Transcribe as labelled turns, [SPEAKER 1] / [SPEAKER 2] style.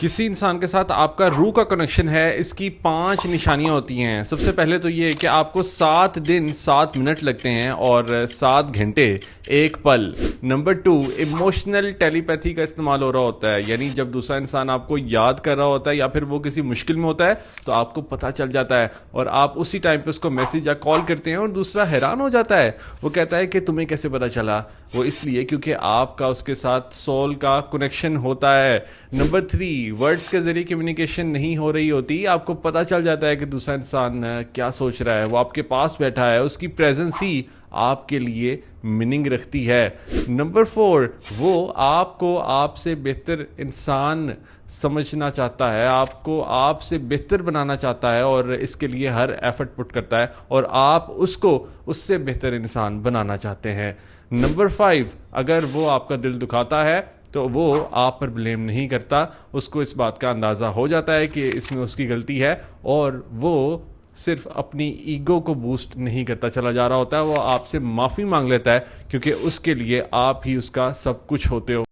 [SPEAKER 1] کسی انسان کے ساتھ آپ کا روح کا کنیکشن ہے، اس کی 5 نشانیاں ہوتی ہیں۔ سب سے پہلے تو یہ کہ آپ کو 7 دن 7 منٹ لگتے ہیں اور 7 گھنٹے 1 پل۔ نمبر 2، ایموشنل ٹیلی پیتھی کا استعمال ہو رہا ہوتا ہے، یعنی جب دوسرا انسان آپ کو یاد کر رہا ہوتا ہے یا پھر وہ کسی مشکل میں ہوتا ہے تو آپ کو پتہ چل جاتا ہے اور آپ اسی ٹائم پہ اس کو میسج یا کال کرتے ہیں اور دوسرا حیران ہو جاتا ہے۔ وہ کہتا ہے کہ تمہیں کیسے پتہ چلا؟ وہ اس لیے کیونکہ آپ کا اس کے ساتھ سول کا کنیکشن ہوتا ہے۔ نمبر 3، ورڈز کے ذریعے کمیونیکیشن نہیں ہو رہی ہوتی، آپ کو پتہ چل جاتا ہے کہ دوسرا انسان کیا سوچ رہا ہے، وہ آپ کے پاس بیٹھا ہے، اس کی پریزنس ہی آپ کے لیے میننگ رکھتی ہے۔ نمبر 4، وہ آپ کو آپ سے بہتر انسان سمجھنا چاہتا ہے، آپ کو آپ سے بہتر بنانا چاہتا ہے اور اس کے لیے ہر ایفرٹ پٹ کرتا ہے اور آپ اس کو اس سے بہتر انسان بنانا چاہتے ہیں۔ نمبر 5، اگر وہ آپ کا دل دکھاتا ہے تو وہ آپ پر بلیم نہیں کرتا، اس کو اس بات کا اندازہ ہو جاتا ہے کہ اس میں اس کی غلطی ہے اور وہ صرف اپنی ایگو کو بوسٹ نہیں کرتا چلا جا رہا ہوتا ہے، وہ آپ سے معافی مانگ لیتا ہے کیونکہ اس کے لیے آپ ہی اس کا سب کچھ ہوتے ہو۔